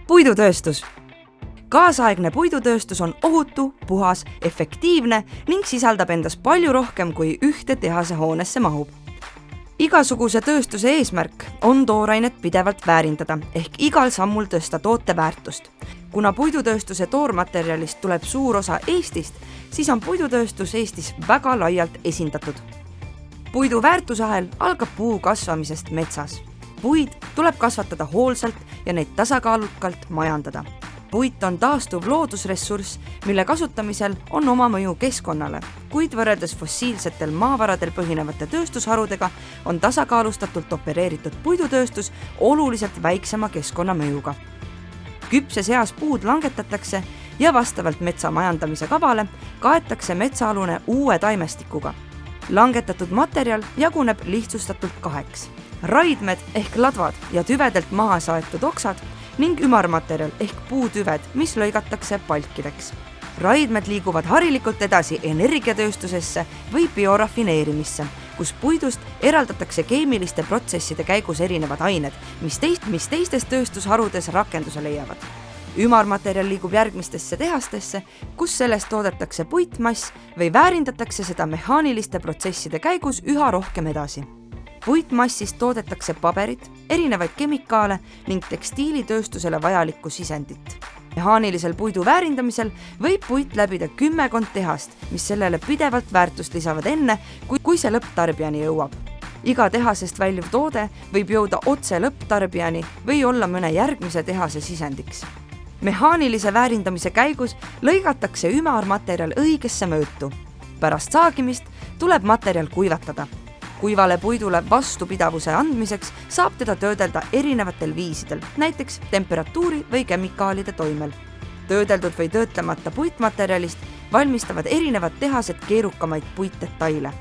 Puidutööstus. Kaasaegne puidutööstus on ohutu, puhas, efektiivne ning sisaldab endas palju rohkem kui ühte tehase hoonesse mahub. Igasuguse tööstuse eesmärk on toorainet pidevalt väärindada ehk igal sammul tõsta toote väärtust. Kuna puidutööstuse toormaterjalist tuleb suur osa Eestist, siis on puidutööstus Eestis väga laialt esindatud. Puidu väärtusahel algab puu kasvamisest metsas. Puid tuleb kasvatada hoolsalt ja neid tasakaalukalt majandada. Puit on taastuv loodusressurss, mille kasutamisel on oma mõju keskkonnale, kuid võrreldes fossiilsetel maavaradel põhinevate tööstusharudega on tasakaalustatult opereeritud puidutööstus oluliselt väiksema keskkonnamõjuga. Küpses eas puud langetatakse ja vastavalt metsa majandamise kavale kaetakse metsaalune uue taimestikuga. Langetatud materjal jaguneb lihtsustatult 2. Raidmed ehk ladvad ja tüvedelt maha saetud oksad ning ümarmaterjal ehk puutüved, mis lõigatakse palkideks. Raidmed liiguvad harilikult edasi energiatööstusesse või biorafineerimisse, kus puidust eraldatakse keemiliste protsesside käigus erinevad ained, mis teistes tööstusharudes rakenduse leiavad. Ümarmaterjal liigub järgmistesse tehastesse, kus sellest toodetakse puitmass või väärindatakse seda mehaaniliste protsesside käigus üha rohkem edasi. Puitmassist toodetakse paberit, erinevaid kemikaale ning tekstiilitööstusele vajalikku sisendit. Mehaanilisel puidu väärindamisel võib puit läbida 10 tehast, mis sellele pidevalt väärtust lisavad enne, kui see lõpptarbijani jõuab. Iga tehasest väljuv toode võib jõuda otse lõpptarbijani või olla mõne järgmise tehase sisendiks. Mehaanilise väärindamise käigus lõigatakse ümarmaterjal õigesse mõõtu. Pärast saagimist tuleb materjal kuivatada. Kuivale puidule vastupidavuse andmiseks saab teda töödelda erinevatel viisidel, näiteks temperatuuri või kemikaalide toimel. Töödeldud või töötlemata puitmaterjalist valmistavad erinevad tehased keerukamaid puitdetaile.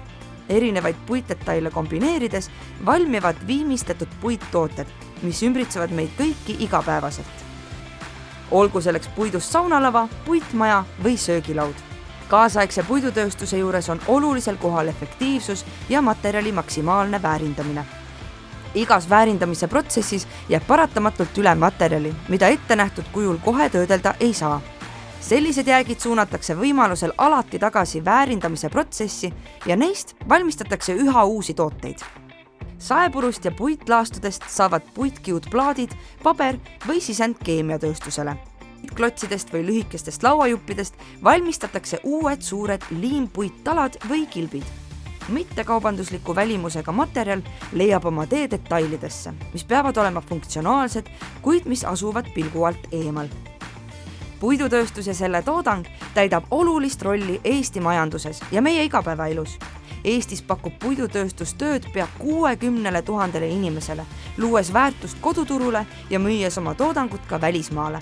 Erinevaid puitdetaile kombineerides valmivad viimistletud puittooted, mis ümbritsevad meid kõiki igapäevaselt. Olgu selleks puidust saunalava, puitmaja või söögilaud. Kaasaegse puidutööstuse juures on olulisel kohal efektiivsus ja materjali maksimaalne väärindamine. Igas väärindamise protsessis jääb paratamatult üle materjali, mida ette nähtud kujul kohe töödelda ei saa. Sellised jäägid suunatakse võimalusel alati tagasi väärindamise protsessi ja neist valmistatakse üha uusi tooteid. Saepurust ja puitlaastudest saavad puitkiudplaadid, paber või sisend keemiatööstusele. Klotsidest või lühikestest lauajuppidest valmistatakse uued suured liimpuittalad või kilbid. Mittekaubandusliku välimusega materjal leiab oma tee detailidesse, mis peavad olema funktsionaalsed, kuid mis asuvad pilgu alt eemal. Puidutööstus ja selle toodang täidab olulist rolli Eesti majanduses ja meie igapäevaelus. Eestis pakub puidutööstus tööd pea 60 000 inimesele, luues väärtust koduturule ja müües oma toodangut ka välismaale.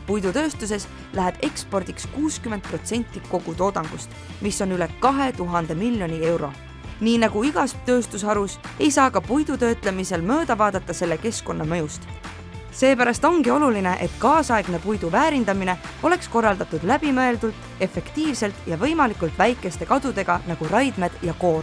Puidutööstuses läheb ekspordiks 60% kogu toodangust, mis on üle 2000 miljoni euro. Nii nagu igas tööstusharus ei saa ka puidu töötlemisel mööda vaadata selle keskkonnamõjust. Seepärast ongi oluline, et kaasaegne puidu väärindamine oleks korraldatud läbimõeldult, efektiivselt ja võimalikult väikeste kadudega nagu raidmed ja koor.